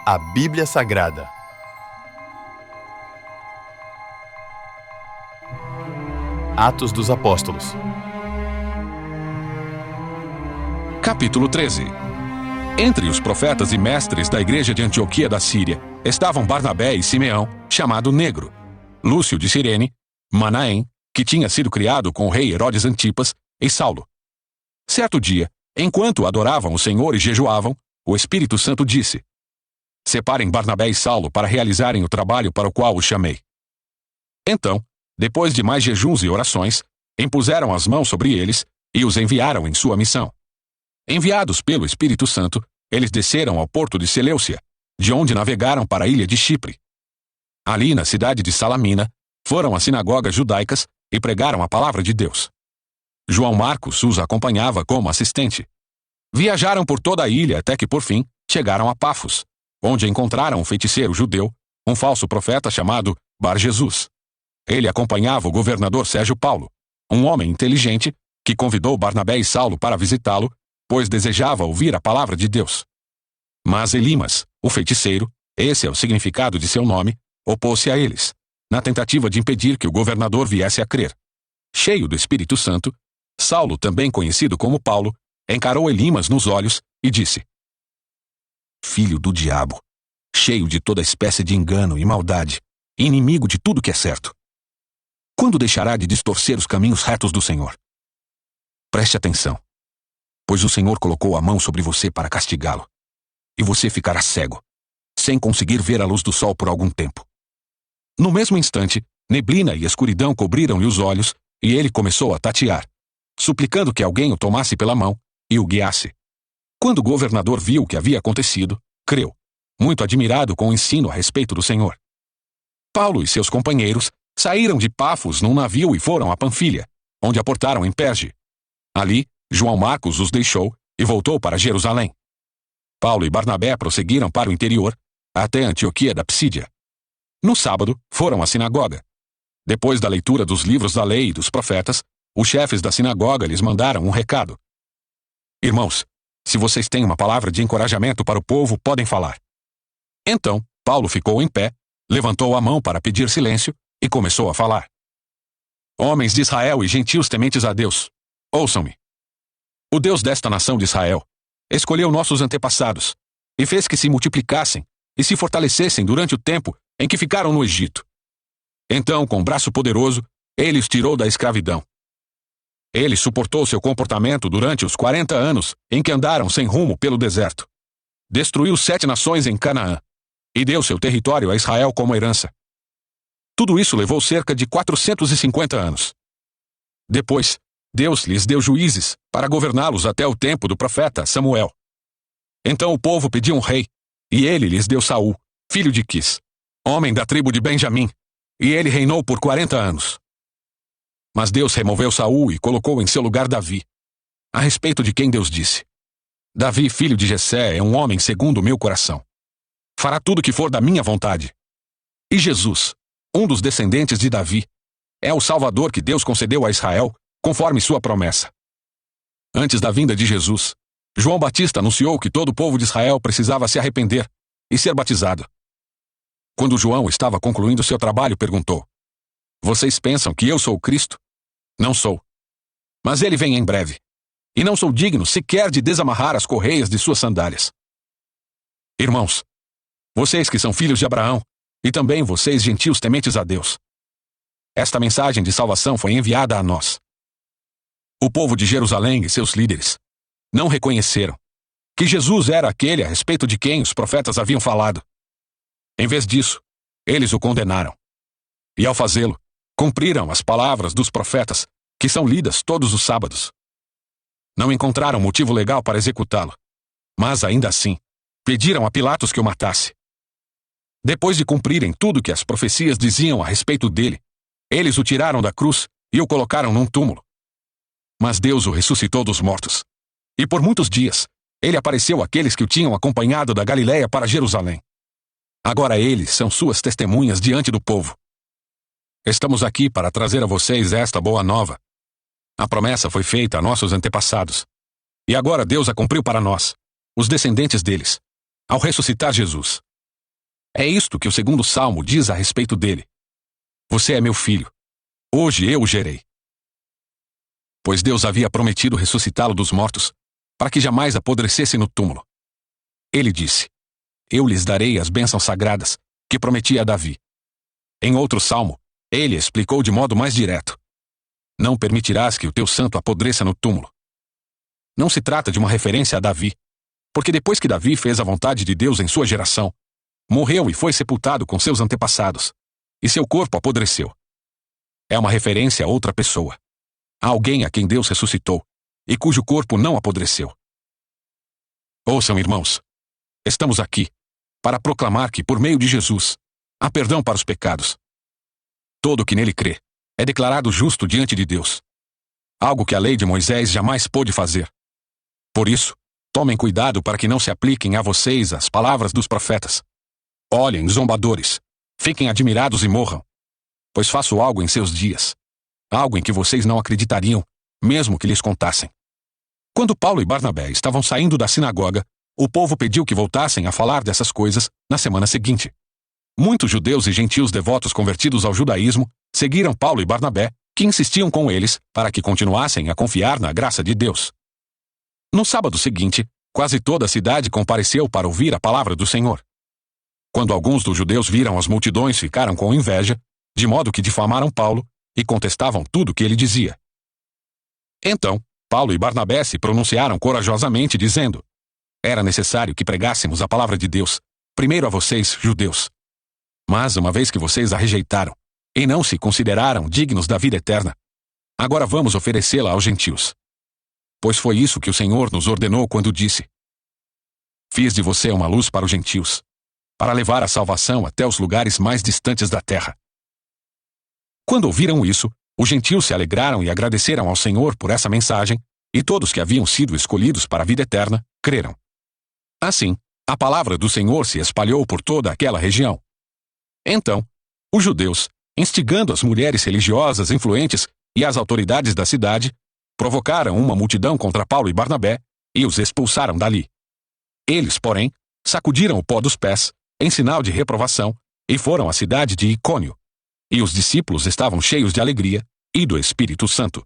A Bíblia Sagrada. Atos dos Apóstolos. Capítulo 13. Entre os profetas e mestres da igreja de Antioquia da Síria estavam Barnabé e Simeão, chamado Negro, Lúcio de Cirene, Manaém, que tinha sido criado com o rei Herodes Antipas, e Saulo. Certo dia, enquanto adoravam o Senhor e jejuavam, o Espírito Santo disse: Separem Barnabé e Saulo para realizarem o trabalho para o qual os chamei. Então, depois de mais jejuns e orações, impuseram as mãos sobre eles e os enviaram em sua missão. Enviados pelo Espírito Santo, eles desceram ao porto de Seleucia, de onde navegaram para a ilha de Chipre. Ali, na cidade de Salamina, foram às sinagogas judaicas e pregaram a palavra de Deus. João Marcos os acompanhava como assistente. Viajaram por toda a ilha até que, por fim, chegaram a Pafos, onde encontraram um feiticeiro judeu, um falso profeta chamado Bar-Jesus. Ele acompanhava o governador Sérgio Paulo, um homem inteligente que convidou Barnabé e Saulo para visitá-lo, pois desejava ouvir a palavra de Deus. Mas Elimas, o feiticeiro, esse é o significado de seu nome, opôs-se a eles, na tentativa de impedir que o governador viesse a crer. Cheio do Espírito Santo, Saulo, também conhecido como Paulo, encarou Elimas nos olhos e disse: Filho do diabo, cheio de toda espécie de engano e maldade, inimigo de tudo que é certo. Quando deixará de distorcer os caminhos retos do Senhor? Preste atenção, pois o Senhor colocou a mão sobre você para castigá-lo, e você ficará cego, sem conseguir ver a luz do sol por algum tempo. No mesmo instante, neblina e escuridão cobriram-lhe os olhos, e ele começou a tatear, suplicando que alguém o tomasse pela mão e o guiasse. Quando o governador viu o que havia acontecido, creu, muito admirado com o ensino a respeito do Senhor. Paulo e seus companheiros saíram de Pafos num navio e foram a Panfilha, onde aportaram em Perge. Ali, João Marcos os deixou e voltou para Jerusalém. Paulo e Barnabé prosseguiram para o interior, até Antioquia da Psídia. No sábado, foram à sinagoga. Depois da leitura dos livros da lei e dos profetas, os chefes da sinagoga lhes mandaram um recado: Irmãos, se vocês têm uma palavra de encorajamento para o povo, podem falar. Então, Paulo ficou em pé, levantou a mão para pedir silêncio e começou a falar. Homens de Israel e gentios tementes a Deus, ouçam-me. O Deus desta nação de Israel escolheu nossos antepassados e fez que se multiplicassem e se fortalecessem durante o tempo em que ficaram no Egito. Então, com braço poderoso, ele os tirou da escravidão. Ele suportou seu comportamento durante os 40 anos em que andaram sem rumo pelo deserto. Destruiu 7 nações em Canaã e deu seu território a Israel como herança. Tudo isso levou cerca de 450 anos. Depois, Deus lhes deu juízes para governá-los até o tempo do profeta Samuel. Então o povo pediu um rei, e ele lhes deu Saul, filho de Quis, homem da tribo de Benjamim, e ele reinou por 40 anos. Mas Deus removeu Saul e colocou em seu lugar Davi, a respeito de quem Deus disse: Davi, filho de Jessé, é um homem segundo o meu coração. Fará tudo o que for da minha vontade. E Jesus, um dos descendentes de Davi, é o Salvador que Deus concedeu a Israel, conforme sua promessa. Antes da vinda de Jesus, João Batista anunciou que todo o povo de Israel precisava se arrepender e ser batizado. Quando João estava concluindo seu trabalho, perguntou: Vocês pensam que eu sou o Cristo? Não sou. Mas ele vem em breve, e não sou digno sequer de desamarrar as correias de suas sandálias. Irmãos, vocês que são filhos de Abraão, e também vocês gentios tementes a Deus, esta mensagem de salvação foi enviada a nós. O povo de Jerusalém e seus líderes não reconheceram que Jesus era aquele a respeito de quem os profetas haviam falado. Em vez disso, eles o condenaram. E ao fazê-lo, cumpriram as palavras dos profetas, que são lidas todos os sábados. Não encontraram motivo legal para executá-lo, mas ainda assim, pediram a Pilatos que o matasse. Depois de cumprirem tudo que as profecias diziam a respeito dele, eles o tiraram da cruz e o colocaram num túmulo. Mas Deus o ressuscitou dos mortos. E por muitos dias, ele apareceu àqueles que o tinham acompanhado da Galiléia para Jerusalém. Agora eles são suas testemunhas diante do povo. Estamos aqui para trazer a vocês esta boa nova. A promessa foi feita a nossos antepassados. E agora Deus a cumpriu para nós, os descendentes deles, ao ressuscitar Jesus, É isto que o segundo salmo diz a respeito dele. Você é meu filho. Hoje eu o gerei. Pois Deus havia prometido ressuscitá-lo dos mortos, para que jamais apodrecesse no túmulo. Ele disse: Eu lhes darei as bênçãos sagradas, que prometi a Davi. Em outro salmo, ele explicou de modo mais direto: Não permitirás que o teu santo apodreça no túmulo. Não se trata de uma referência a Davi, porque depois que Davi fez a vontade de Deus em sua geração, morreu e foi sepultado com seus antepassados, e seu corpo apodreceu. É uma referência a outra pessoa, a alguém a quem Deus ressuscitou, e cujo corpo não apodreceu. Ouçam, irmãos, estamos aqui para proclamar que, por meio de Jesus, há perdão para os pecados. Todo o que nele crê é declarado justo diante de Deus, algo que a lei de Moisés jamais pôde fazer. Por isso, tomem cuidado para que não se apliquem a vocês as palavras dos profetas. Olhem, zombadores, fiquem admirados e morram, pois faço algo em seus dias, algo em que vocês não acreditariam, mesmo que lhes contassem. Quando Paulo e Barnabé estavam saindo da sinagoga, o povo pediu que voltassem a falar dessas coisas na semana seguinte. Muitos judeus e gentios devotos convertidos ao judaísmo seguiram Paulo e Barnabé, que insistiam com eles para que continuassem a confiar na graça de Deus. No sábado seguinte, quase toda a cidade compareceu para ouvir a palavra do Senhor. Quando alguns dos judeus viram as multidões, ficaram com inveja, de modo que difamaram Paulo e contestavam tudo o que ele dizia. Então, Paulo e Barnabé se pronunciaram corajosamente, dizendo: Era necessário que pregássemos a palavra de Deus, primeiro a vocês, judeus. Mas, uma vez que vocês a rejeitaram, e não se consideraram dignos da vida eterna, agora vamos oferecê-la aos gentios. Pois foi isso que o Senhor nos ordenou quando disse: Fiz de você uma luz para os gentios, para levar a salvação até os lugares mais distantes da terra. Quando ouviram isso, os gentios se alegraram e agradeceram ao Senhor por essa mensagem, e todos que haviam sido escolhidos para a vida eterna creram. Assim, a palavra do Senhor se espalhou por toda aquela região. Então, os judeus, instigando as mulheres religiosas influentes e as autoridades da cidade, provocaram uma multidão contra Paulo e Barnabé e os expulsaram dali. Eles, porém, sacudiram o pó dos pés, em sinal de reprovação, e foram à cidade de Icônio. E os discípulos estavam cheios de alegria e do Espírito Santo.